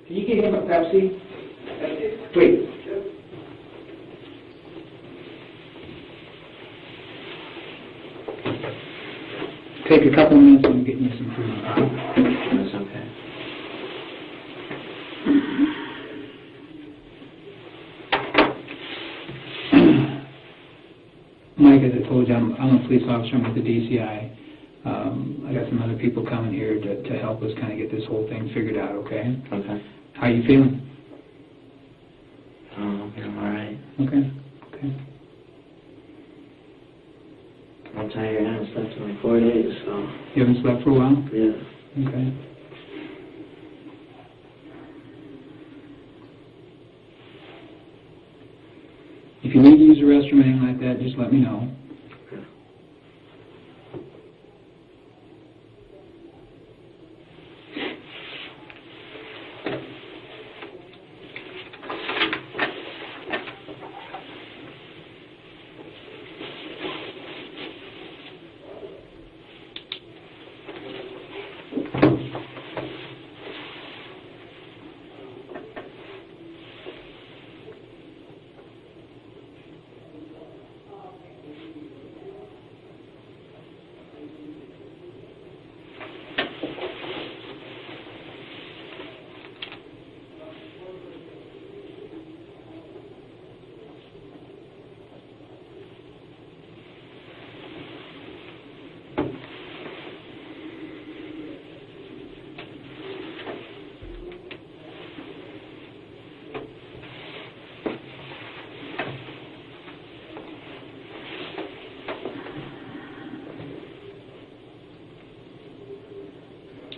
Can you get him a Pepsi? Please. Take a couple of minutes and get you some food. That's okay. Mike, as I told you, I'm a police officer. I'm with the DCI. I got some other people coming here to help us kind of get this whole thing figured out, okay? Okay. How you feeling? I'm all right. Okay. Okay. I'm tired. I haven't slept in like 4 days, so... You haven't slept for a while? Yeah. Okay. If you need to use the restroom or anything like that, just let me know. Okay.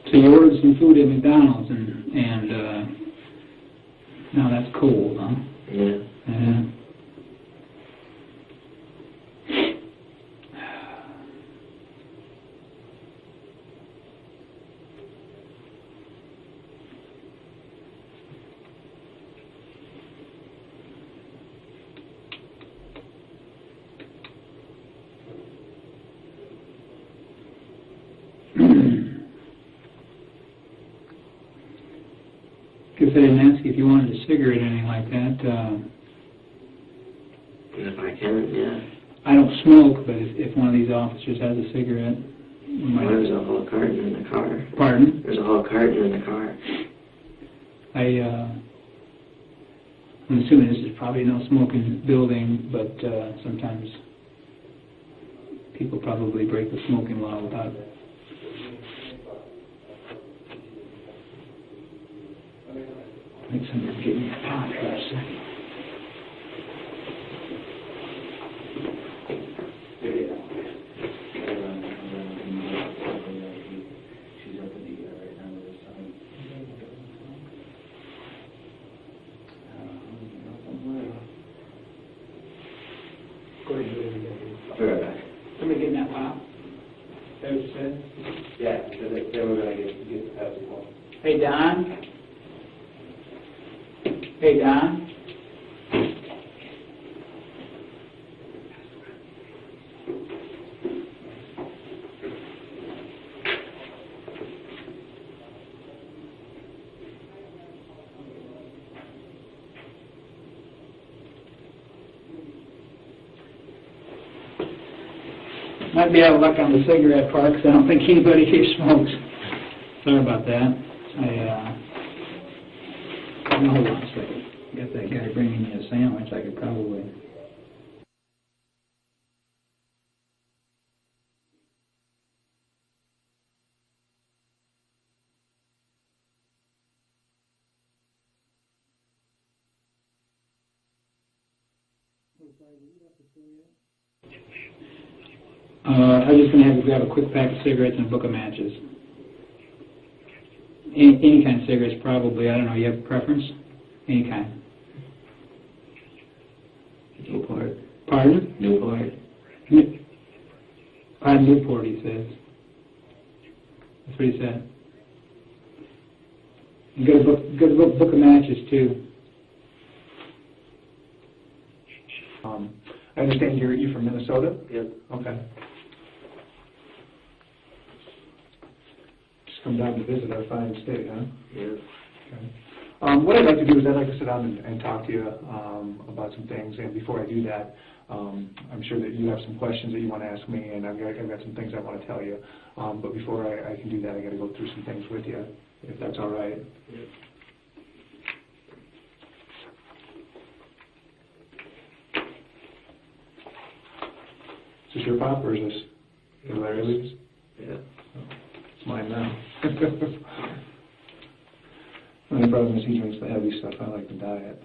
So you ordered some food at McDonald's, and now that's cold, huh? Yeah. Uh-huh. Guess I didn't ask you if you wanted a cigarette or anything like that. If I can, yeah. I don't smoke, but if one of these officers has a cigarette, we might. There's a whole carton in the car. Pardon? There's a whole carton in the car. I'm assuming this is probably no smoking building, but sometimes people probably break the smoking law without it. I think somebody's getting me a pot for a second. Go ahead and do whatever you got to do. I'll be right back. Somebody getting that pot? Is that what you said? Yeah, because they were going to get the Pepsi one. Hey, Don? Hey, Don? Might be out of luck on the cigarette part because I don't think anybody here smokes. Sorry about that. Now, hold on a second. Got that guy bringing me a sandwich. I could probably... I was just going to have you grab a quick pack of cigarettes and a book of matches. Any kind of cigarettes, probably. I don't know. You have a preference? Any kind. Newport. Pardon? Newport. Newport, he says. That's what he said. You got a book of matches, too. I understand you're from Minnesota? Yep. Okay. Just come down to visit our fine state, huh? Yep. Okay. What I'd like to do is I'd like to sit down and talk to you about some things. And before I do that, I'm sure that you have some questions that you want to ask me, and I've got some things I want to tell you. But before I can do that, I got to go through some things with you, if that's all right. Yep. Is this your pop, or is this Larry Lee's? Yeah. It's mine now. The only problem is he drinks the heavy stuff. I like the diet.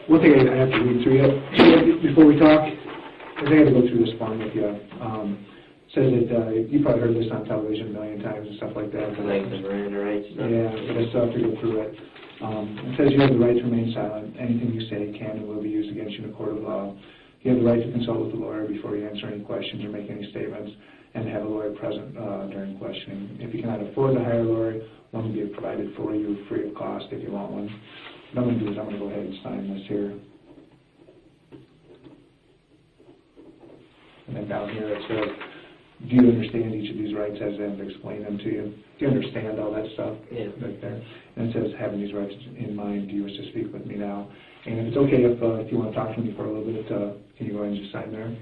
One thing I have to read through yet before we talk is I got to go through this form with you. It says that you probably heard this on television a million times and stuff like that. Like the Miranda rights stuff. Yeah, but I still have to go through it. It says you have the right to remain silent. Anything you say can and will be used against you in a court of law. You have the right to consult with a lawyer before you answer any questions or make any statements, and have a lawyer present during questioning. If you cannot afford to hire a lawyer, one will be provided for you free of cost if you want one. What I'm going to do is I'm going to go ahead and sign this here. And then down here it says, do you understand each of these rights as I've explained them to you? Do you understand all that stuff? Yeah. Right there. And it says, having these rights in mind, do you wish to speak with me now? And if it's okay, if you want to talk to me for a little bit, can you go ahead and just sign there?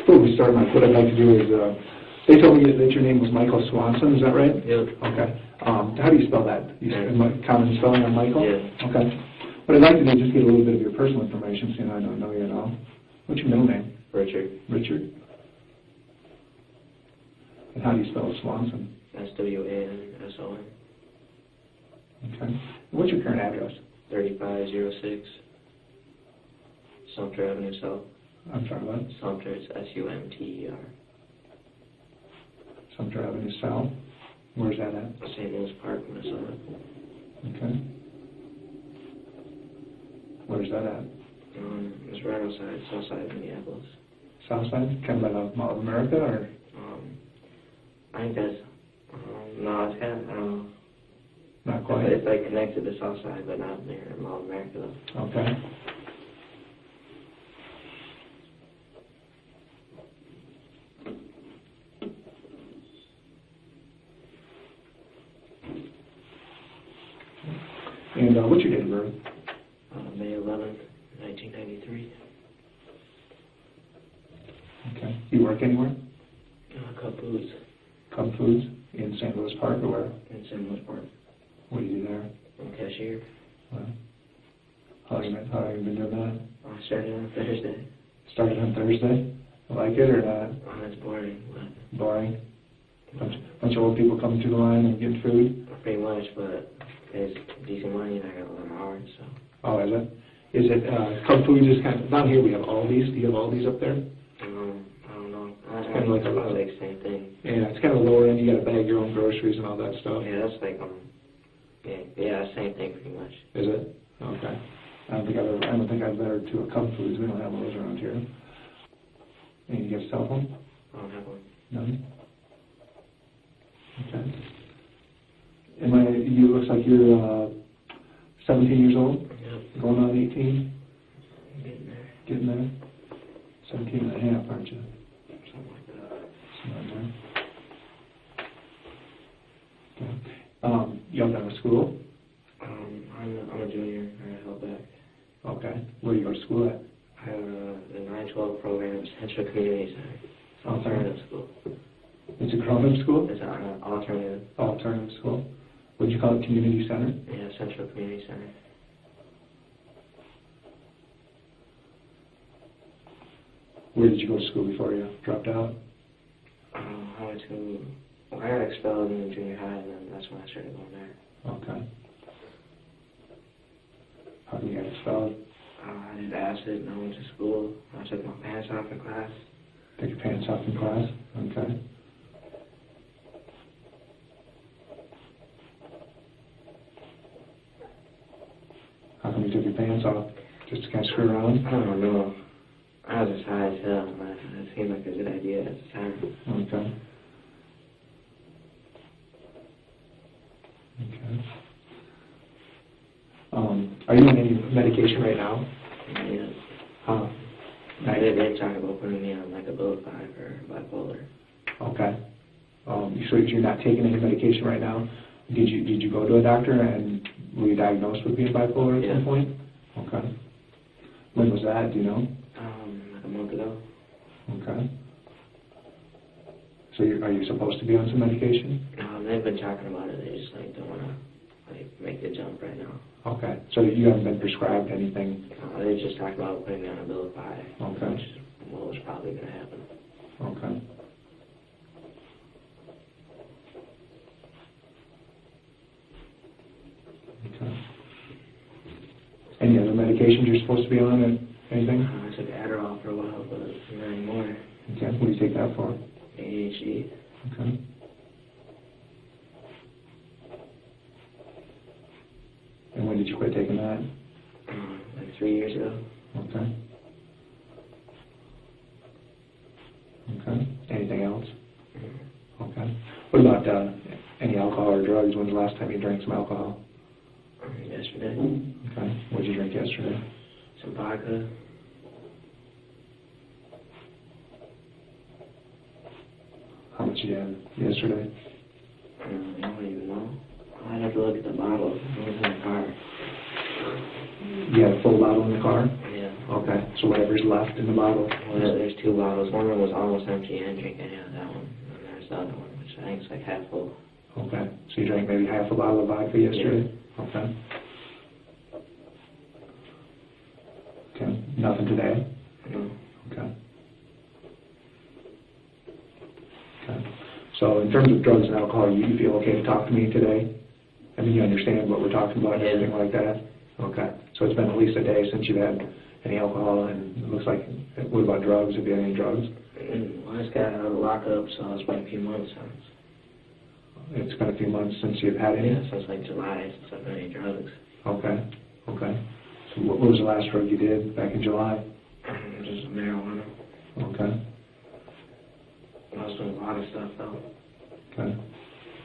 Before we start, Mike, what I'd like to do is, they told me that your name was Michael Swanson, is that right? Yep. Okay. How do you spell that? Common spelling on Michael? Yeah. Okay. What I'd like to do is just get a little bit of your personal information, seeing I don't know you at all. What's your middle name? Richard. Richard. And how do you spell Swanson? S-W-A-N-S-O-N. Okay. And what's your current address? 3506 Sumter Avenue South. I'm sorry, what? Sumter, it's S-U-M-T-E-R. Sumter Avenue South. Where's that at? St. Louis Park, Minnesota. Okay. Where's that at? It's right outside, south side of Minneapolis. South side? Kind of by the Mall of America, or? I think that's, no, it's kind of, I don't know. Not quite. It's like connected to south side, but not near Mall of America, though. Okay. And what's your date of birth? May 11th, 1993. Okay. You work anywhere? Cup Foods. Cub Foods in St. Louis Park, or where? In St. Louis Park. What do you do there? I'm cashier. Well, how long have you been doing that? I started on Thursday. Started on Thursday. Like it or not? It's boring, but Boring. Bunch of old people coming through the line and getting food. pretty much, but it's decent money and I got a lot of hours, so. Oh, is it? Is it Cub Foods is kind of, down here we have Aldi's. Do you have Aldi's up there? I don't know. It's kind of like a like same thing. Yeah, it's kind of lower end. You got to bag your own groceries and all that stuff. Yeah, that's like yeah, same thing pretty much. Is it? Okay. I don't think I've been to a Cub Foods. We don't have those around here. And you get a cell phone? I don't have one. None? Okay. You looks like you're 17 years old? Yep. Going on 18? Getting there. Getting there? 17 and a half, aren't you? Something like that. Something like that. Okay. You all done with school? I'm a junior. I held back. Okay. Where do you go to school at? I have the 912 program, Central Community Center. It's an alternative school. It's a grown-up school? It's an alternative. Alternative school. What'd you call it, community center? Yeah, Central Community Center. Where did you go to school before you dropped out? I got expelled in junior high, and then that's when I started going there. Okay. How come you got expelled? I did acid, and I went to school. I took my pants off in class. Took your pants off in class? Okay. How come you took your pants off? Just to kind of screw around? I don't know. I was just high as hell, and it seemed like a good idea at the time. Okay. Okay. Are you on any medication right now? Yeah. Huh? They talk about putting me on like a Abilify for bipolar. Okay. So you're not taking any medication right now? Did you go to a doctor and were you diagnosed with being bipolar at some point? Okay. When was that? Do you know? Like a month ago. Okay. So are you supposed to be on some medication? They've been talking about it. They just don't want to make the jump right now. Okay. So you haven't been prescribed anything? They just talked about putting me on Abilify. Okay. Which is what was probably going to happen. Okay. Okay. Any other medications you're supposed to be on or anything? I took Adderall for a while, but not anymore. Okay. What do you take that for? ADHD. Okay. And when did you quit taking that? Like 3 years ago. Okay. Okay. Anything else? Okay. What about any alcohol or drugs? When's the last time you drank some alcohol? Yesterday. Okay. What did you drink yesterday? Some vodka. How much did you have yesterday? I don't even know. I'd have to look at the bottle. It was in the car. You had a full bottle in the car? Yeah. Okay. So whatever's left in the bottle? Well, there's 2 bottles. One of them was almost empty. I didn't drink any of that one. And there's the other one, which I think is like half full. Okay. So you drank maybe half a bottle of vodka yesterday? Yeah. Okay. Okay. Nothing today? No. Okay. Okay. So in terms of drugs and alcohol, you feel okay to talk to me today? I mean, you understand what we're talking about and everything like that? Okay. So it's been at least a day since you've had any alcohol, and it looks like, what about drugs? Have you had any drugs? Well, I just got out of the lockup, so it's been a few months since. It's been a few months since you've had any? Yeah, since like July, since I've had any drugs. Okay. Okay. So what was the last drug you did back in July? Just marijuana. Okay. I was doing a lot of stuff, though. Okay.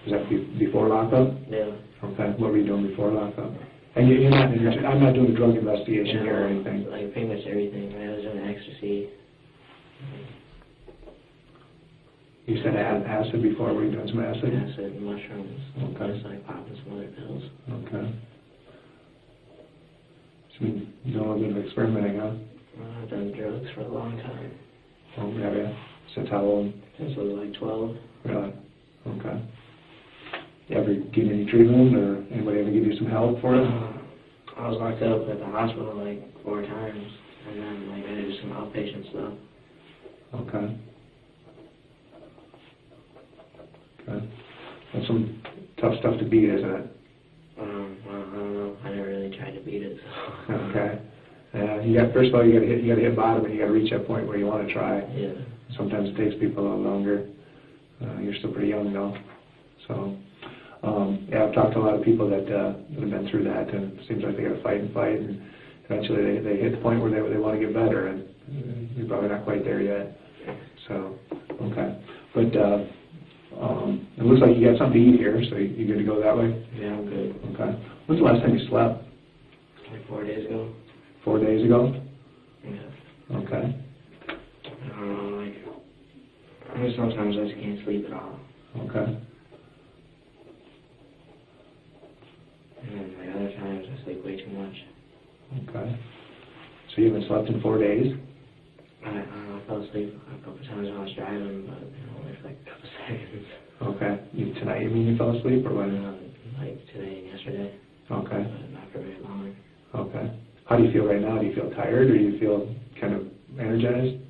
Was that before lockup? Yeah. Okay. What were you doing before lockup? And you're not, I'm not doing a drug investigation here or anything. Like pretty much everything. I was doing ecstasy. You said acid before. Were you doing some acid? Acid, mushrooms. Okay. Just like popping some other pills. Okay. So you've done a little bit of experimenting, huh? Well, I've done drugs for a long time. Oh, have you? Since how old? Since I was like 12. Really? Okay. You ever get any treatment, or anybody ever give you some help for it? I was locked up at the hospital like 4 times, and then like I did some outpatient stuff. Okay. Okay. That's some tough stuff to beat, isn't it? Well, I don't know. I never really tried to beat it. So. Okay. First of all, you got to hit bottom, and you got to reach that point where you want to try. Yeah. Sometimes it takes people a little longer. You're still pretty young, though. So, yeah, I've talked to a lot of people that have been through that, and it seems like they got to fight, and eventually they hit the point where they want to get better, and you're probably not quite there yet. So, okay. But it looks like you got something to eat here, so you good to go that way? Yeah, I'm good. Okay. When's the last time you slept? Like 4 days ago. 4 days ago? Yeah. Okay. I don't know, like, I mean, sometimes I just can't sleep at all. Okay. And then like other times I sleep way too much. Okay. So you haven't slept in 4 days? I fell asleep a couple times when I was driving, but only for like a couple seconds. Okay. Tonight you mean you fell asleep, or when? Like today and yesterday. Okay. But not for very long. Okay. How do you feel right now? Do you feel tired, or do you feel kind of energized?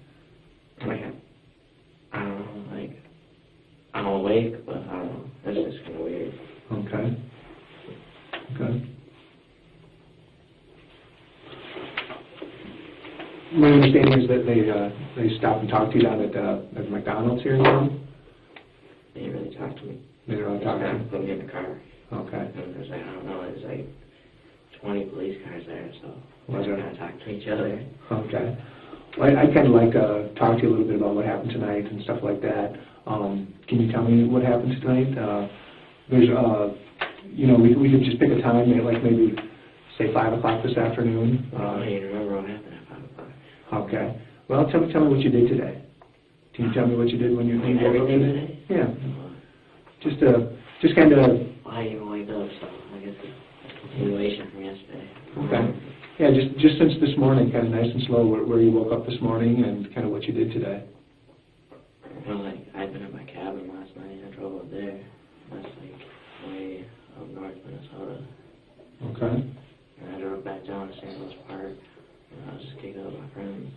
like, I don't know, like, I'm awake, but I don't know, that's just kind of weird. Okay. Okay. My understanding is that they stopped and talked to you down at McDonald's here in town? They didn't really talk to me. They didn't really talk to you? Put me in the car. Okay. And there's like, I don't know, there's like 20 police cars there, so Was we're there? going to talk to each other. Okay. Well, I'd kind of like to talk to you a little bit about what happened tonight and stuff like that. Can you tell me what happened tonight? There's, you know, we could just pick a time, like maybe, say, 5 o'clock this afternoon. I don't even remember what happened at 5 o'clock. Okay. Well, tell me what you did today. Can you tell me what you did when you woke up Everything today? today? Yeah. Just kind of. Well, I didn't even wake up, so I guess the continuation from yesterday. Okay. Yeah, just since this morning, kind of nice and slow, where you woke up this morning and kind of what you did today. Well, like, I'd been at my cabin last night, and I drove up there. That's like way up north Minnesota. Okay. And I drove back down to St. Louis Park, and I was just kicking up with my friends.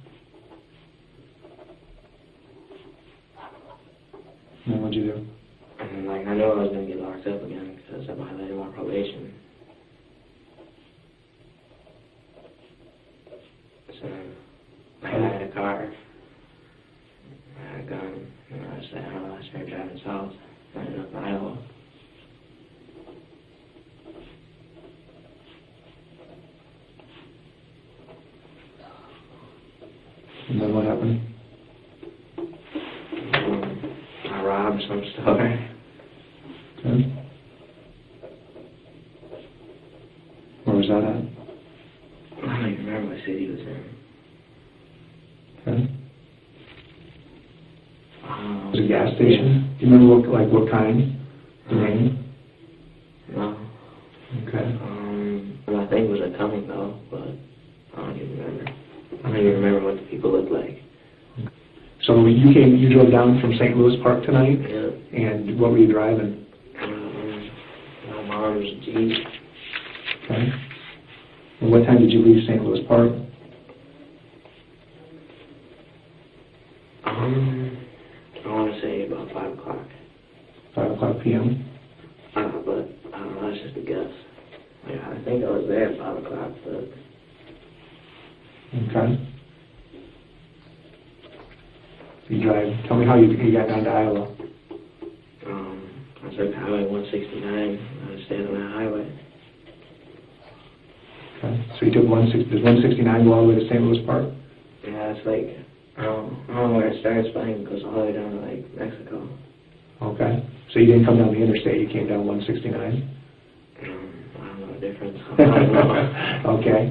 And then what'd you do? And like, I knew I was going to get locked up again because I violated my probation. So I had a car, I had a gun, and I started driving south. I ended up in Iowa. And then what happened? I robbed some store. Okay. Where was that at? I don't even remember what city it was in. Okay. Was it a gas station? Do you remember what kind? The name? No. Okay. Well, I think it was a coming though, but I don't even remember. I don't even remember what the people looked like. So you drove down from St. Louis Park tonight? Yeah. And what were you driving? My mom's Jeep. Okay. And what time did you leave St. Louis Park? I want to say about 5 o'clock. 5 o'clock p.m.? But I don't know, that's just a guess. Yeah, I think I was there at 5 o'clock, but... Okay. You drive. Tell me how you got down to Iowa. I took Highway 169. I was staying on that highway. Okay. So you took does 169 go all the way to St. Louis Park? Yeah, it's like, I don't know where it starts, but I think it goes all the way down to, like, Mexico. Okay. So you didn't come down the interstate, you came down 169? I don't know the difference. I don't know. Okay.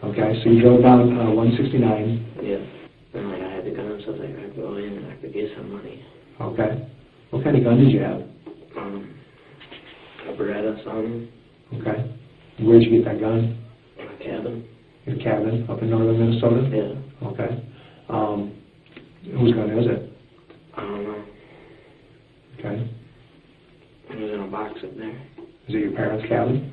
Okay, so you drove down 169. Yeah. And, like, I had the gun, so I was like, I could go in and I could get some money. Okay. What kind of gun did you have? A Beretta, something. Okay. Where'd you get that gun? In a cabin. In a cabin up in northern Minnesota? Yeah. Okay. Whose gun is it? I don't know. Okay. It was in a box up there. Is it your parents' cabin?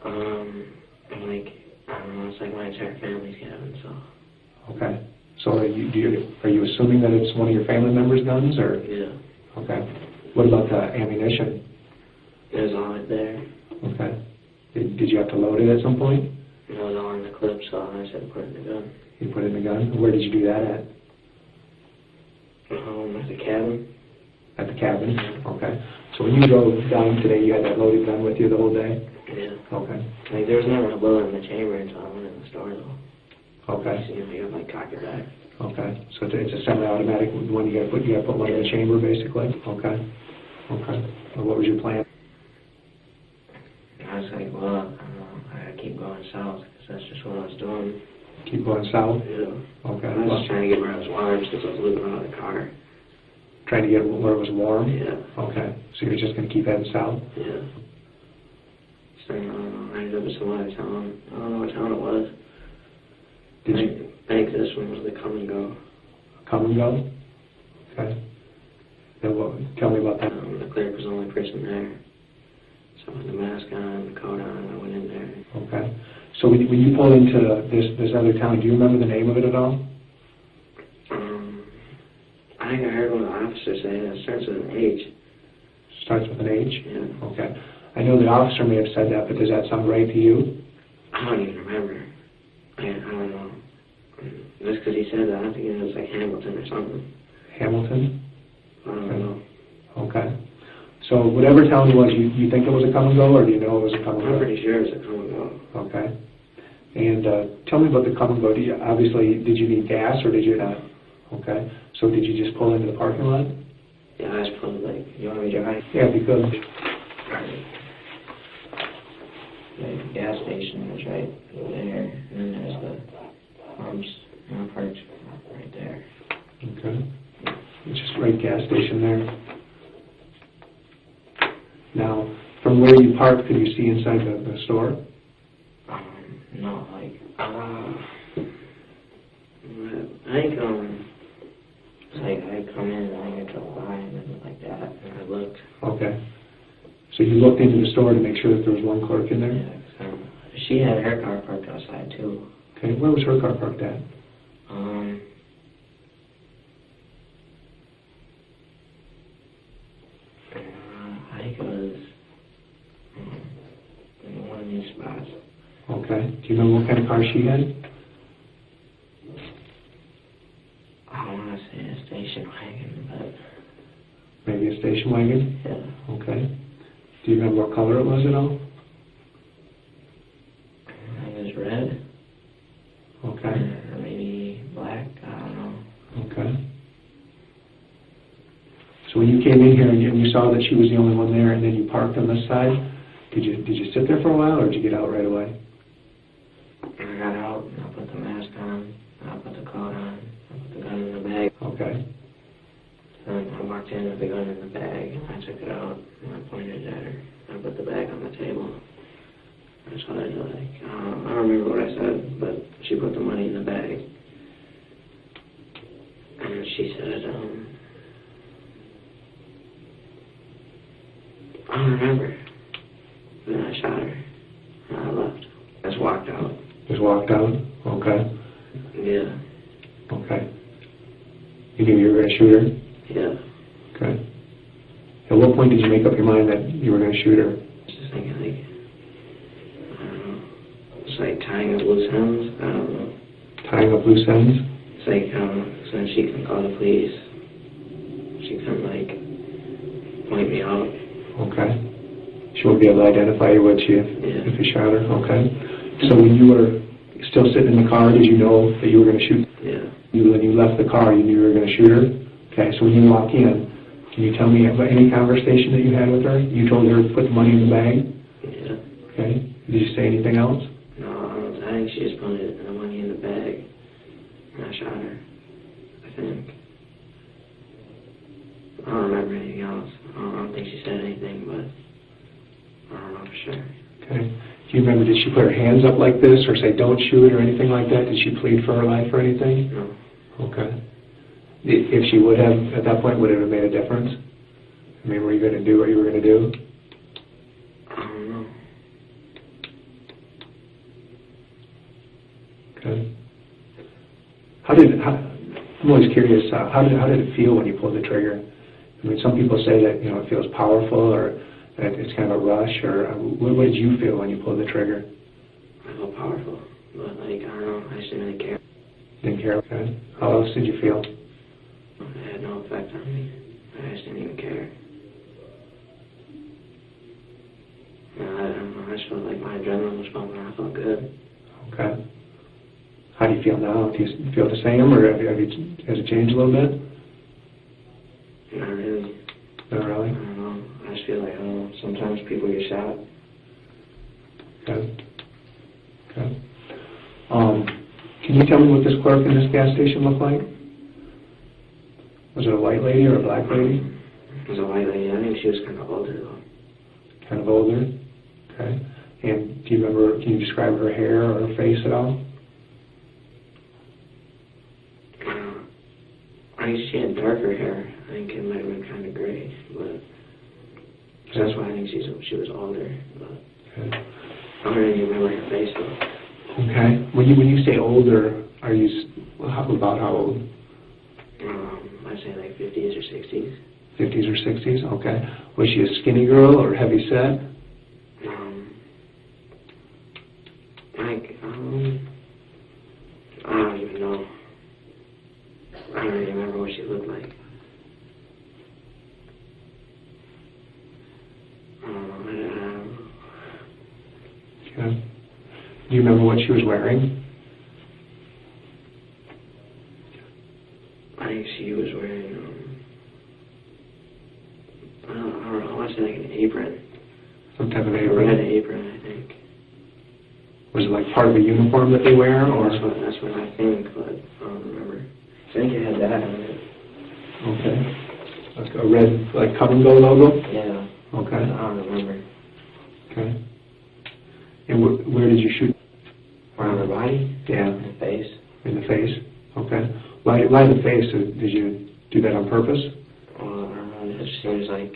And like, I don't know, it's like my entire family's cabin, so. Okay. So are you assuming that it's one of your family members' guns, or? Yeah. Okay. What about the ammunition? It was all right there. Okay. Did you have to load it at some point? It was all in the clip, so I just had to put it in the gun. You put it in the gun? Where did you do that at? At the cabin. At the cabin? Okay. So when you drove down today, you had that loaded gun with you the whole day? Yeah. Okay. Like, there was never a bullet in the chamber until I went in the store, though. Okay. So, you have, like, cock it back. Okay. So it's a semi-automatic one. You got to put one in the chamber, basically. Okay. Okay. Well, what was your plan? I was like, well, I don't know, I gotta keep going south, because that's just what I was doing. Keep going south. Yeah. Okay. I was just trying to get where I was warm, since I was living out of the car. Trying to get where it was warm. Yeah. Okay. So you're just going to keep heading south. Yeah. So I ended up in some other town. I don't know what town it was. I think this one was the come and go. Come and go? Okay. Then tell me about that. The clerk was the only person there. So with the mask on, the coat on, I went in there. Okay. So when you pulled into this other town, do you remember the name of it at all? H. Starts with an H? Yeah. Okay. I know the officer may have said that, but does that sound right to you? I don't even remember. I don't know. Just because he said that, I think it was like Hamilton or something. Hamilton? I don't know. Okay. So whatever town it was, you think it was a come and go, or do you know it was a come and go? I'm pretty sure it was a come and go. Okay. And tell me about the come and go. Obviously, did you need gas or did you not? Okay. So did you just pull into the parking lot? Yeah, I just pulled like, you want me to drive? Yeah, if you could. The gas station was right there, and then there's the Holmes, parked right there. Okay. It's just right gas station there. Now, from where you parked, could you see inside the store? No, like, I think, it's like I come in and I drove by and then like that, and I looked. Okay. So you looked into the store to make sure that there was one clerk in there? Yeah, so she had her car parked outside too. Okay, where was her car parked at? I think it was in one of these spots. Okay. Do you remember what kind of car she had? I don't want to say a station wagon, but... Maybe a station wagon? Yeah. Okay. Do you remember what color it was at all? I think it was red. Okay. Or maybe black, I don't know. Okay. So when you came in here and you saw that she was the only one there and then you parked on this side, did you sit there for a while or did you get out right away? I got out and I put the mask on, I put the coat on, I put the gun in the bag. Okay. And I walked in with the gun in the bag and I took it out and I pointed at her. I put the bag on the table. That's what I did. Like, I don't remember what I said, but she put the money in the bag. And she said, I don't remember. Then I shot her and I left. Just walked out. Just walked out? Okay. Yeah. Okay. You knew you were going to shoot her? Yeah. Okay. At what point did you make up your mind that you were going to shoot her? Just thinking, like, I don't know. It's like tying up loose ends. I don't know. Tying up loose ends? It's like, so then she can call the police. She can, like, point me out. Okay. She won't be able to identify you, would she, if you shot her? Okay. So when you were still sitting in the car, did you know that you were going to shoot? Yeah. When you left the car, you knew you were going to shoot her? Okay, so when you walk in, can you tell me about any conversation that you had with her? You told her to put the money in the bag? Yeah. Okay. Did you say anything else? No, I think she just put the money in the bag. And I shot her, I think. I don't remember anything else. I don't think she said anything, but I don't know for sure. Okay. Do you remember, did she put her hands up like this or say don't shoot or anything like that? Did she plead for her life or anything? No. Okay. If she would have, at that point, would it have made a difference? I mean, were you going to do what you were going to do? I don't know. Okay. I'm always curious, how did it feel when you pulled the trigger? I mean, some people say that, it feels powerful or that it's kind of a rush, or what did you feel when you pulled the trigger? I felt powerful, but, I don't know, I just didn't really care. Didn't care, okay. How else did you feel? It had no effect on me. I just didn't even care. I don't know, I just felt like my adrenaline was pumping. I felt good. Okay. How do you feel now? Do you feel the same, or has it changed a little bit? Not really. Not really? I don't know. I just feel like, sometimes people get shot. Okay. Okay. Can you tell me what this clerk in this gas station looked like? Was it a white lady or a black lady? It was a white lady. I think she was kind of older, though. Kind of older? Okay. And do you remember, can you describe her hair or her face at all? I think she had darker hair. I think it might have been kind of gray, but that's why I think she was older. But okay. I don't really remember her face, though. Okay. When you say older, are you about how old? I'd say like 50s or 60s. 50s or 60s? Okay. Was she a skinny girl or heavy set? I don't even know. I don't even remember what she looked like. Okay. Do you remember what she was wearing? I think she was wearing, I don't know, I want to say like an apron. Some type of A apron? red apron, I think. Was it like part of a uniform that they wear? Or? That's what I think, but I don't remember. I think it had that on it. Okay. Like a red, like Come and Go logo? Yeah. Okay. I don't remember. Okay. And where did you shoot? Around her body? Yeah. In the face. In the face? Okay. Why the face? Did you do that on purpose? I don't know. It just seems like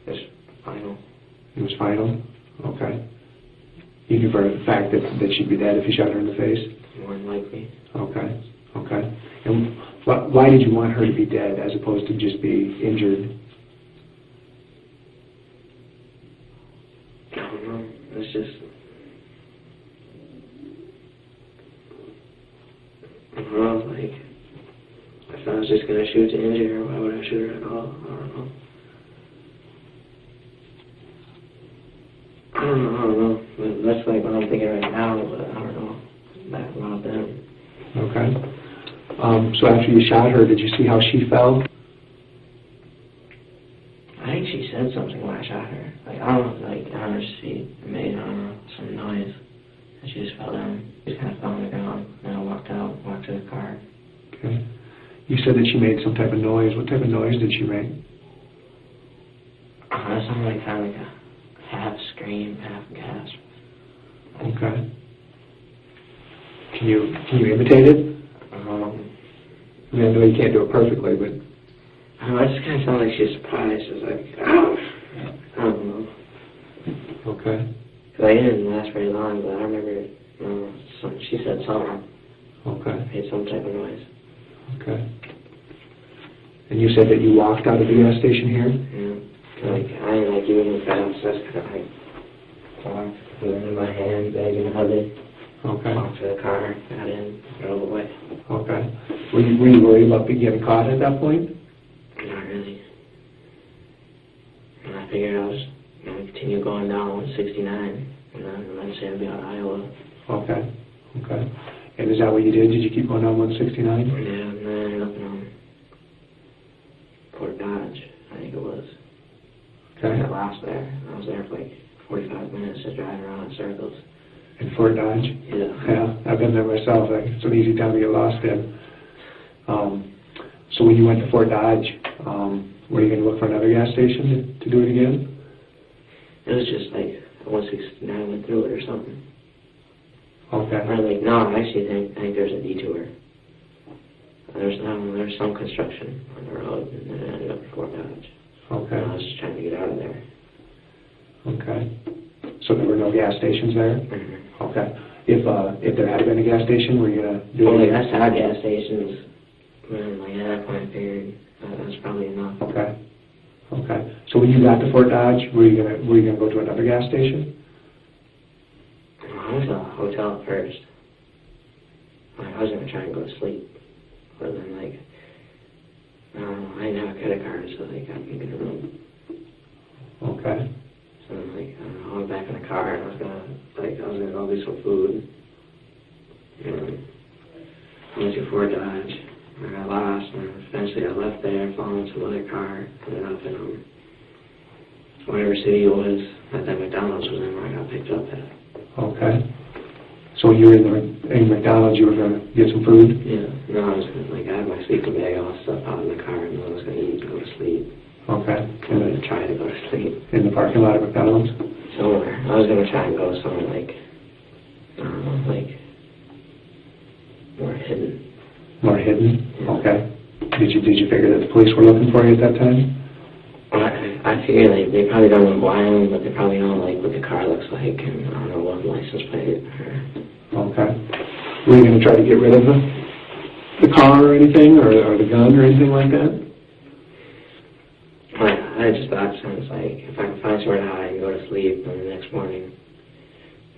it's final. It was final? Okay. You knew for a fact that she'd be dead if you shot her in the face? More than likely. Okay. Okay. And why did you want her to be dead as opposed to just be injured? I don't know. It's just... I don't know, like... If I was just going to shoot to injure her, why would I shoot her at all? I don't know. I don't know. But that's like what I'm thinking right now, but I don't know that about them. Okay. So after you shot her, did you see how she fell? I think she said something when I shot her. Like, I don't know, like, on her feet, it made, I don't know, some noise. And she just fell down. She just kind of fell on the ground. And I walked to the car. Okay. You said that she made some type of noise. What type of noise did she make? That sounded like kind of like a half scream, half gasp. Okay. Can you imitate it? I mean, I know you can't do it perfectly, but... I don't know, it just kind of sounded like she was surprised. It was like, oh! I don't know. Okay. Because I didn't last very long, but I remember, she said something. Okay. Made some type of noise. Okay. And you said that you walked out of the gas station here? Yeah. Like, I didn't like even move fast. I just kind of like walked, put it in my hand, bag in the hoodie. Okay. Walked to the car, got in, drove away. Okay. Were you worried about getting caught at that point? Not really. And I figured I was going to continue going down 169, and then eventually I'd be out of Iowa. Okay. Okay. And is that what you did? Did you keep going down 169? Yeah, and then I ended up in Fort Dodge, I think it was. Okay. I got lost there. I was there for like 45 minutes just driving around in circles. In Fort Dodge? Yeah. Yeah, I've been there myself. It's an easy town to get lost in. So when you went to Fort Dodge, were you going to look for another gas station to do it again? It was just like 169 went through it or something. Okay. Or like, no, I actually think there's a detour. There's some construction on the road, and then I ended up in Fort Dodge. Okay. I was just trying to get out of there. Okay. So there were no gas stations there? Mm-hmm. Okay. If there had been a gas station, were you going to do Well, it? like, that's how gas stations, man, like, at that point I figured that's probably enough. Okay. Okay. So when you got to Fort Dodge, were you gonna go to another gas station? I went to a hotel at first. Like, I was going to try and go to sleep. But then, like, I don't know, I didn't have a credit card, so they got me in a room. Okay. So then, like, I don't know, I went back in the car and I was gonna go get some food. And I went to Fort Dodge. I got lost, and eventually I left there, followed some other car, ended up in whatever city it was that McDonald's was in where I got picked up at. Okay. So when you were in McDonald's, you were going to get some food? Yeah. No, I was gonna, like, I had my sleeping bag, all that stuff out in the car, and I was going to eat and go to sleep. Okay. And then try to go to sleep. In the parking lot of McDonald's? Somewhere. I was going to try and go somewhere, like, I don't know, like, more hidden. More hidden? Yeah. Okay. Did you figure that the police were looking for you at that time? I figure, like, they probably don't know who I am, but they probably know, like, what the car looks like, and I don't know what license plate or... Okay. Were you going to try to get rid of the car or anything, or the gun or anything like that? I just thought since, like, if I can find somewhere to hide and go to sleep, and the next morning,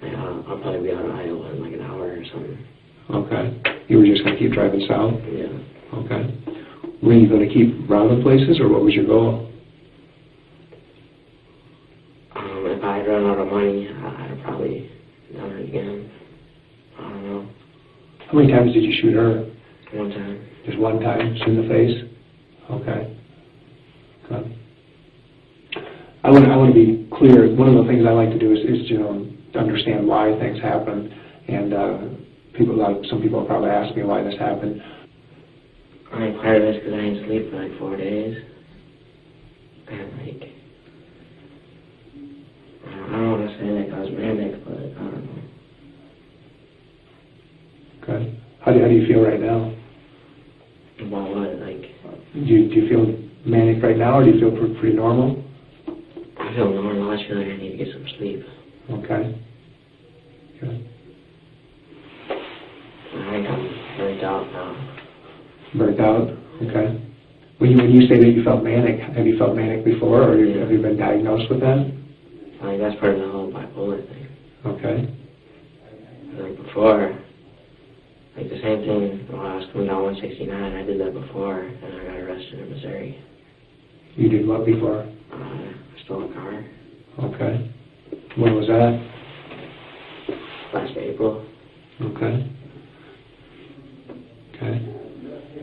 I'll probably be out of Iowa in like an hour or something. Okay. You were just going to keep driving south? Yeah. Okay. Were you going to keep robbing places, or what was your goal? If I had run out of money, I'd have probably done it again. I don't know. How many times did you shoot her? One time. Just one time? In the face? Okay. Good. I want to be clear. One of the things I like to do is to understand why things happen, and some people will probably ask me why this happened. I think part of it's because I didn't sleep for like 4 days, and like I don't want to say like I was manic, but I don't know. Okay. How do you feel right now? About what? Like, Do you feel manic right now, or do you feel pretty normal? I feel normal. I just feel like I need to get some sleep. Okay. Good. I think I'm burnt out now. Burnt out? Okay. When you say that you felt manic, have you felt manic before, or have you been diagnosed with that? I think that's part of the whole bipolar thing. Okay. Like before, like the same thing when I was coming down 169, I did that before, and I got arrested in Missouri. You did what before? I stole a car. Okay. When was that? Last April. Okay. Okay.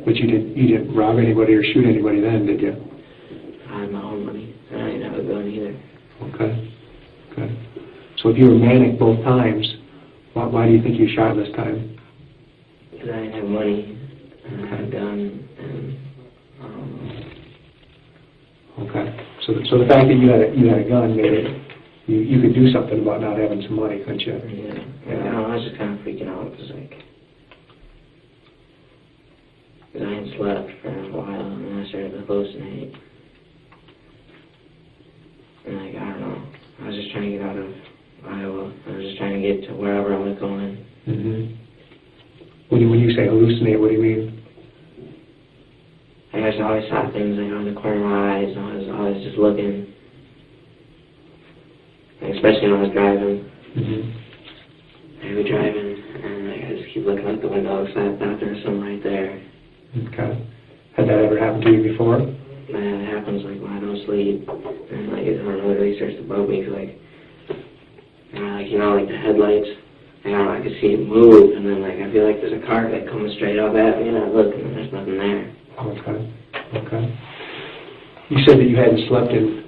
But you didn't rob anybody or shoot anybody then, did you? I had my own money, and I didn't have a gun either. Okay. Okay. So if you were manic both times, why do you think you shot this time? Because I didn't have money, and I had a gun, and Okay. So the fact that you had a gun made it, you could do something about not having some money, couldn't you? yeah. I was just kind of freaking out because I hadn't slept for a while, and then I started to hallucinate. And I don't know. I was just trying to get out of Iowa. I was just trying to get to wherever I was going. Mm-hmm. When you say hallucinate, what do you mean? I just always saw things like on the corner of my eyes, and I was always just looking. Like, especially when I was driving. Mm-hmm. I'd be driving, and like, I just keep looking out the window, because I thought there was something right there. Okay. Had that ever happened to you before? Man, it happens like when I don't sleep, and like it really starts to bug me. Cause, like the headlights. I could see it move, and then like I feel like there's a car like coming straight up at me, and I look, and there's nothing there. Okay. Okay. You said that you hadn't slept in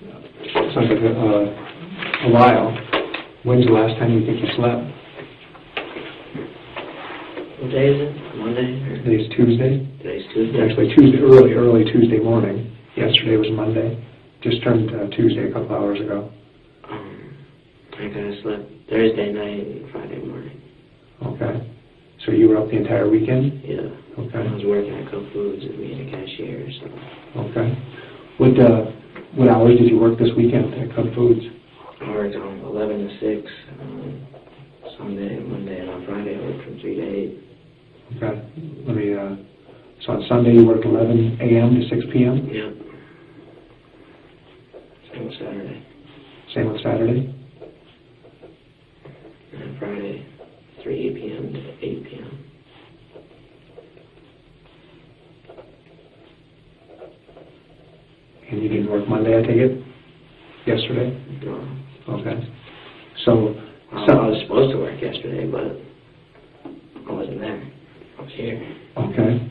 something a while. When's the last time you think you slept? What day is it? Monday? Today's Tuesday. Today's Tuesday. Actually, Tuesday, early Tuesday morning. Yesterday was Monday. Just turned Tuesday a couple hours ago. I kind of slept Thursday night and Friday morning. Okay. So you were up the entire weekend? Yeah. Okay. I was working at Kossuth and being a cashier, so. Okay. What hours did you work this weekend at Kossuth? I worked on 11 to 6 Sunday and Monday, and on Friday I worked from 3 to 8. Okay. So on Sunday you worked 11 a.m. to 6 p.m.? Yep. Same with Saturday. Same with Saturday? And Friday, 3 p.m. to 8 p.m. And you didn't work Monday, I take it? Yesterday? No. Okay. So I was supposed to work yesterday, but I wasn't there. I was here. Okay.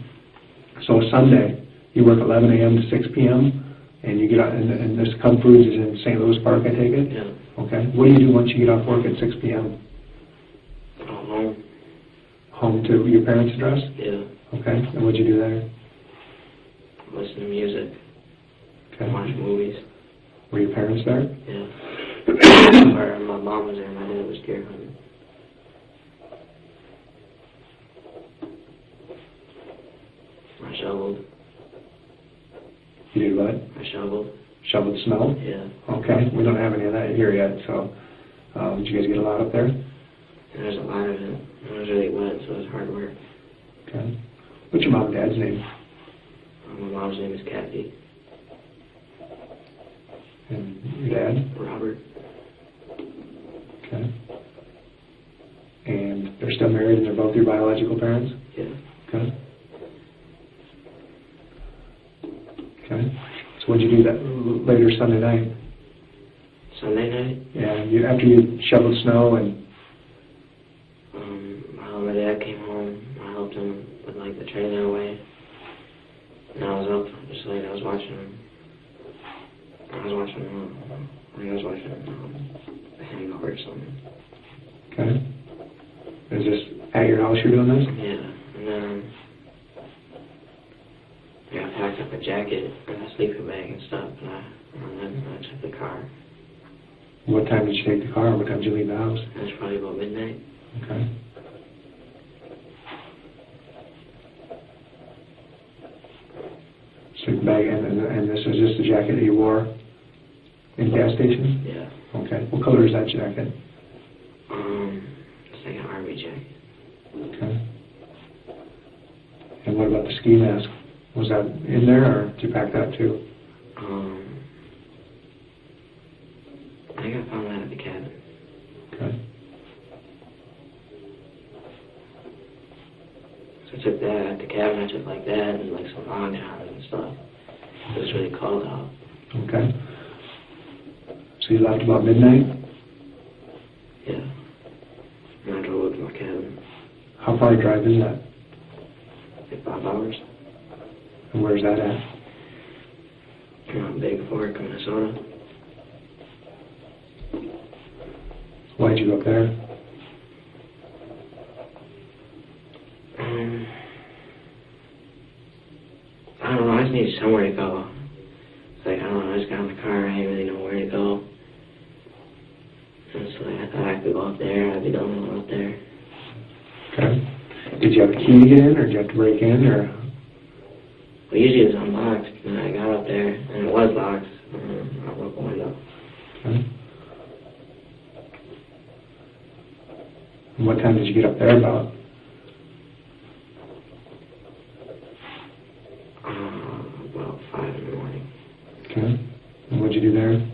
So Sunday, you work 11 a.m. to 6 p.m., and you get out, and this Cub Foods is in St. Louis Park, I take it? Yeah. Okay. What do you do once you get off work at 6 p.m.? Home. Home to your parents' address? Yeah. Okay. And what'd you do there? Listen to music. Okay. Watch movies. Were your parents there? Yeah. Or my mom was there, and my dad was deer hunting. I shoveled. You did what? I shoveled. Shoveled snow? Yeah. Okay. We don't have any of that here yet, so did you guys get a lot up there? There's a lot of it. It was really wet, so it was hard work. Okay. What's your mom and dad's name? My mom's name is Kathy. Your dad? Robert. Okay. And they're still married and they're both your biological parents? Yeah. Okay. Okay. So what'd you do that later Sunday night? Sunday night? Yeah, after you shoveled snow and... My dad came home. I helped him with like the trailer away. And I was up just like I was watching The Hangover or something. Okay. Is this at your house you're doing this? Yeah. And then I packed up a jacket and a sleeping bag and stuff, and then I took the car. What time did you take the car? What time did you leave the house? It was probably about midnight. Okay. Sleeping bag, and this is just the jacket that you wore in gas station? Yeah. Okay. What color is that jacket? It's like an army jacket. Okay. And what about the ski mask? Was that in there, or did you pack that too? I think I found that at the cabin. Okay. So I took that at the cabin. I took like that and like some long johns and stuff. It was really cold out. Okay. So you left about midnight? Yeah. And I drove up to my cabin. How far a drive is that? Like 5 hours. And where's that at? Big Fork, Minnesota. Why'd you go up there? I don't know, I just needed somewhere to go. It's like, I don't know, I just got in the car, I didn't really know where to go. And so I thought I could go up there, I'd be the only one up there. Okay. Did you have a key to get in, or did you have to break in, or? Well, usually it was unlocked, and I got up there, and it was locked. I broke the window. Okay. And what time did you get up there about? About 5 in the morning. Okay. And what'd you do there?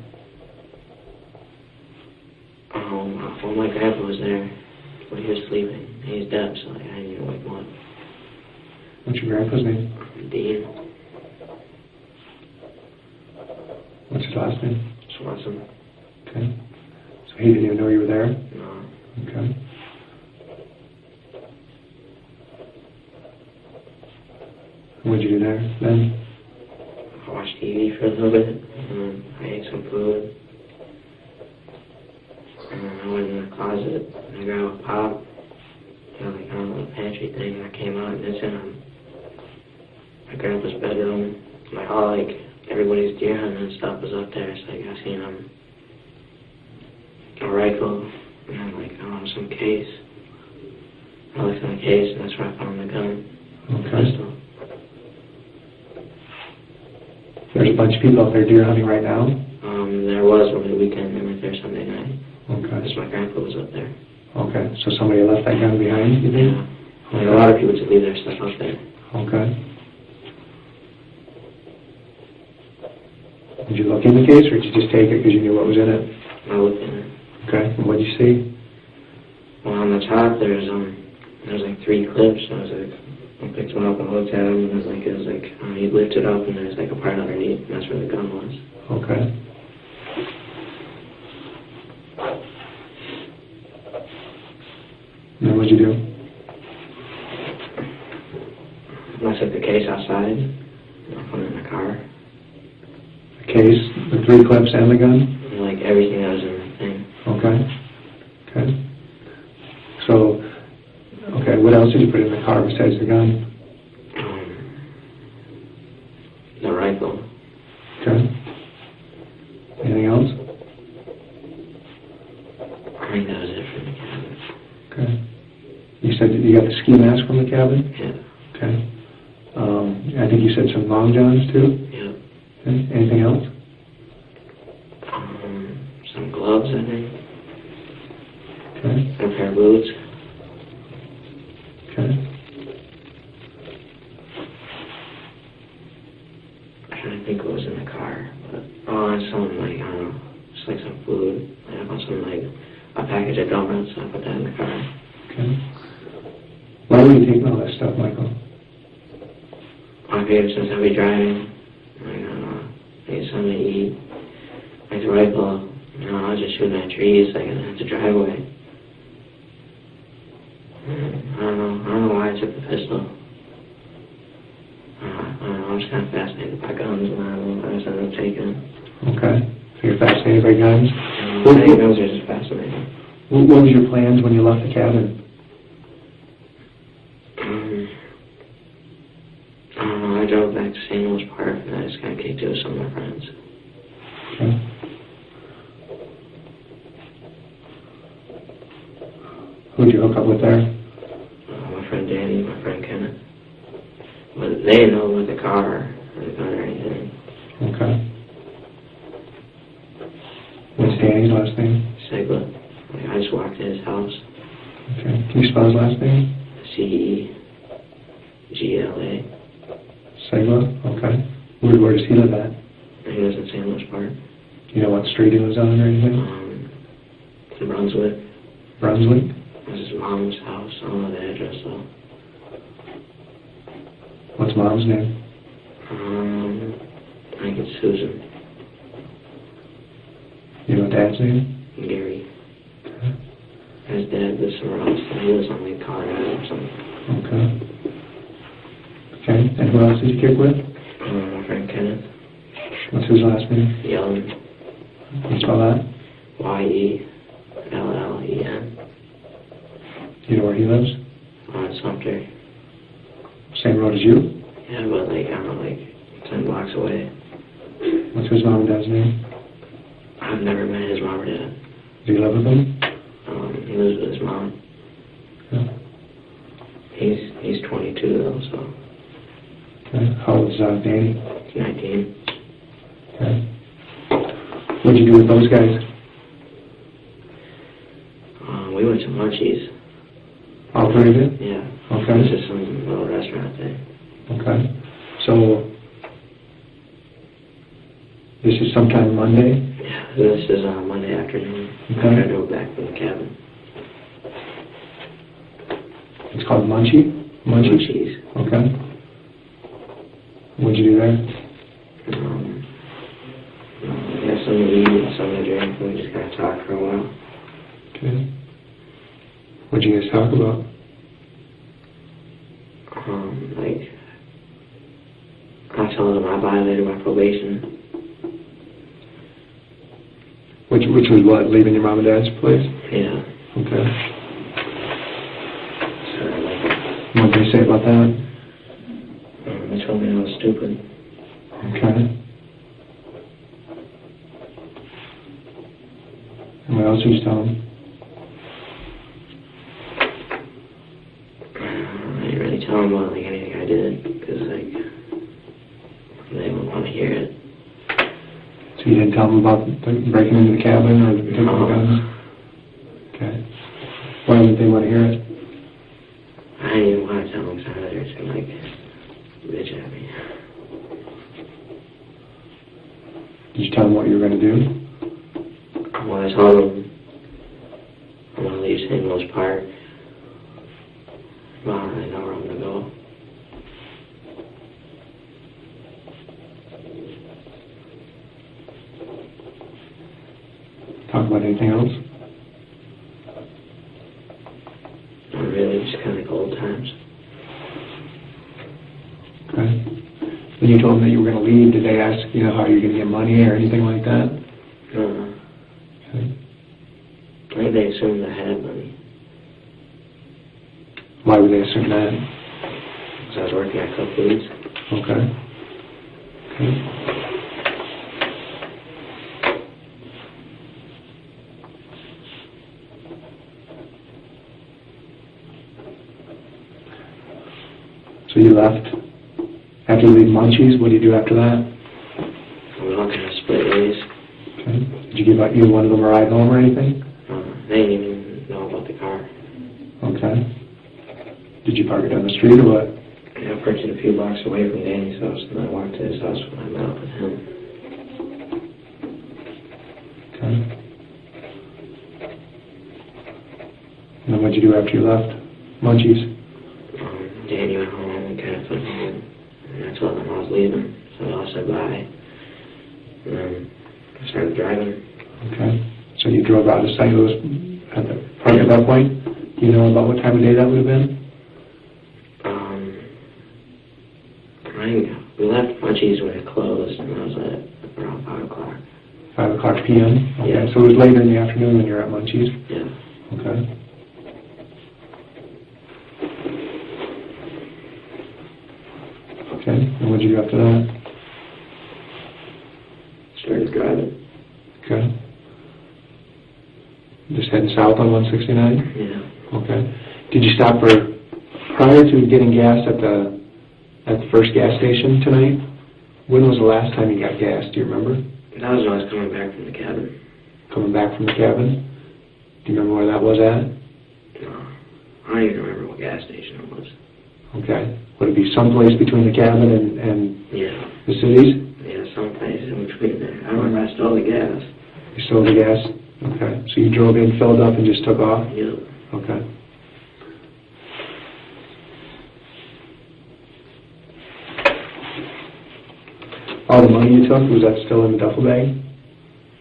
Well, my grandpa was there, but he was sleeping. He's deaf, so I didn't even wake him up. What's your grandpa's name? Dean What's his last name? Swanson. Okay. So he didn't even know you were there? No. Okay. What'd you do there then? I watched TV for a little bit, and I ate some food. And then I went in the closet, and I grabbed a pop, like, I don't know, a pantry thing, and I came out, and it's in my grandpa's bedroom. Like, all, like, everybody's deer hunting and stuff was up there. It's like, I seen a rifle, and then, like, I don't know, some case. I looked in the case, and that's where I found the gun. Okay. Pistol. There's a bunch of people out there deer hunting right now? There was over the weekend. They went there Sunday night. Okay. Because my grandpa was up there. Okay. So somebody left that gun behind, you think? Yeah. Like, a lot of people just leave their stuff up there. Okay. Did you look in the case, or did you just take it because you knew what was in it? I looked in it. Okay. And what did you see? Well, on the top, there's like 3 clips. I was like, I picked one up and looked at them, and it was like he lifted up, and there's like a part underneath, and that's where the gun was. Okay. And then what'd you do? I took the case outside, and I put it in the car. The case, the 3 clips, and the gun? And, like, everything that was in the thing. Okay. Okay. So, okay, what else did you put in the car besides the gun? The rifle. Okay. Anything else? I think that was it for the cabin. Okay. You said that you got the ski mask from the cabin? Yeah. Okay. I think you said some long johns too? Yeah. Okay. Anything else? Some gloves, I think. Okay. And a pair of boots. Okay. I'm trying to think what was in the car. But, and some, like, I don't know, like some food. I bought some like a package of donuts. I put that in the car. Okay. Why were you taking all that stuff, Michael? I figured since I'll be driving, like, I don't know, I need something to eat. Like the rifle, you know, I was just shooting at trees, like I have to drive away. I don't know why I took the pistol. I don't know, I'm just kind of fascinated by guns, and I just ended up taking it. Okay. So you're fascinated by guns? I think guns are just fascinating. What was your plans when you left the cabin? I don't know, I drove back to St. Louis Park, and I just got kicked it with some of my friends. Okay. Who'd you hook up with there? My friend Danny, my friend Kenneth. But they didn't know about the car or the gun or anything. Okay. What's Danny's last name? Segla. Like, I just walked in his house. Okay. Can you spell his last name? C-E-G-L-A. Segla? Okay. Where does he live at? He lives in St. Louis Park. You know what street he lives on or anything? In Brunswick. Brunswick? This is his mom's house. I don't know the address though. What's mom's name? I think it's Susan. You know dad's name? Gary. Okay. His dad lives somewhere else. He lives on Lake Colorado or something. Okay. Okay. And who else did you kick with? My friend Kenneth. What's his last name? Yellen. Can you spell that? Y-E-L-L-E-N. You know where he lives? On Sumter. Same road as you? Yeah, but like, I don't know, like 10 blocks away. What's his mom and dad's name? I've never met his mom or dad. Do you live with him? He lives with his mom. Yeah. He's 22 though, so. Okay. How old is Danny? He's 19. Okay. What'd you do with those guys? We went to Munchies. All three of you? Yeah. Okay. It was just some little restaurant thing. Okay. So, this is sometime Monday? Yeah, this is Monday afternoon. Okay. After I drove back from the cabin. It's called Munchie? Munchies. Okay. What'd you do there? We got something to eat and something to drink, and we just kind of talked for a while. Okay. What'd you guys talk about? Like, I told him I violated my probation. Which was what? Leaving your mom and dad's place? Yeah. Okay. So, like, What did they say about that? they told me I was stupid. Okay. And what else did you tell them? I didn't really tell them about like anything I did, because like they wouldn't want to hear it. So you didn't tell them about breaking into the cabin or taking the guns? Okay. Why didn't they want to hear it? I didn't even want to tell them because I was just like bitch at me. Did you tell them what you were going to do? Well, I told them I'm going to leave St. Louis Park. Well, I don't really know where I'm going to go. Talk about anything else? Not really, just kind of like old times. Okay. When you told them that you were going to leave, did they ask, how you're going to get money or anything like that? No. Okay. I think they assumed I had money. Why would they assume that? Because I was working at Kossuth. Okay. Okay. So you left after you leave Munchies. What do you do after that? We all kind of split ways. Okay. Did you give either one of them a ride home or anything? They didn't even know about the car. Okay. Did you park it on the street or what? I parked it a few blocks away from Danny's house, and I walked to his house when I met up with him. Okay. you do after you left Munchies? Danny went home and kind of put home, and I told them I was leaving, so they all said bye. And then I started driving. Okay. So you drove out of St. Louis at the park at that point? Do you know about what time of day that would have been? I think we left Munchies when it closed, and that was at around 5 o'clock. 5 o'clock p.m.? Okay. Yeah. So it was later in the afternoon when you were at Munchies? Yeah. Okay. Okay. And what did you do after that? Started driving. Okay. Just heading south on 169? Yeah. Okay. Did you stop prior to getting gas at the first gas station tonight? When was the last time you got gas? Do you remember? That was when I was coming back from the cabin. Coming back from the cabin? Do you remember where that was at? No. I don't even remember what gas station it was. Okay. Would it be someplace between the cabin and Yeah. the cities? Yeah, someplace in between there. I remember I stole the gas. You stole the gas? Okay. So you drove in, filled up, and just took off? Yep. Okay. All the money you took, was that still in the duffel bag?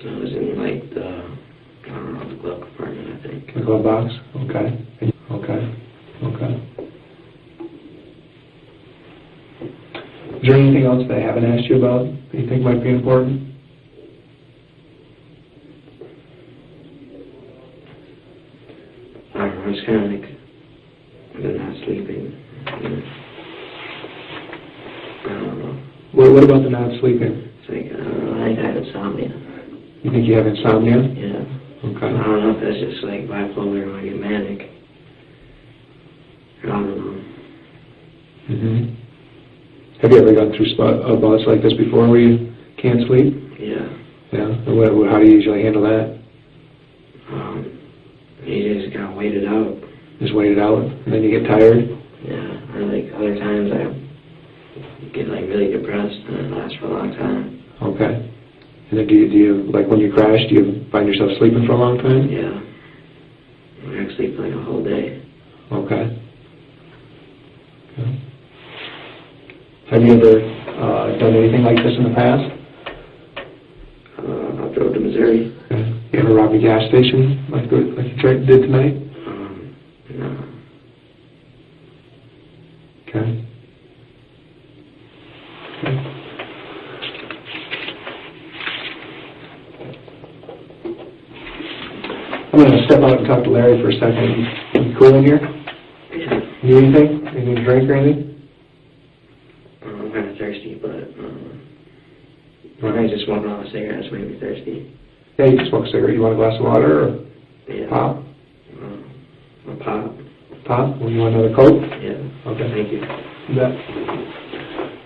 It was in like I don't know, the glove compartment, I think. The glove box? Okay. Okay. Okay. Is there anything else that I haven't asked you about that you think might be important? I don't know, I was kind of like, I've been not sleeping. You know. I don't know. What about the not sleeping? It's like, I don't know, I think I have insomnia. You think you have insomnia? Yeah. Okay. I don't know if that's just like bipolar or I get manic. I don't know. Mm-hmm. Have you ever gone through bouts like this before where you can't sleep? Yeah. Yeah. And how do you usually handle that? You just gotta wait it out. Just wait it out, and then you get tired? Yeah. Or like other times I get like really depressed and it lasts for a long time. Okay. And then do you like when you crash, do you find yourself sleeping for a long time? Yeah. I sleep like a whole day. Okay. Have you ever done anything like this in the past? I drove to Missouri. Okay. You ever robbed a gas station like you did tonight? No. Okay. I'm going to step out and talk to Larry for a second. You cool in here? Yeah. Need anything? You need a drink or anything? I'm kind of thirsty, but I might just smoke all the cigarettes, maybe thirsty. Yeah, you can smoke a cigarette. You want a glass of water or Yeah. pop? A pop. Pop? Well, you want another Coke? Yeah. Okay. Thank you. You bet.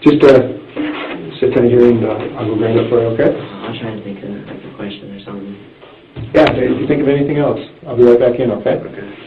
Just sit down here and I'll go grab it for you, okay? I'll try and think of like a question or something. Yeah, if you think of anything else, I'll be right back in, okay? Okay.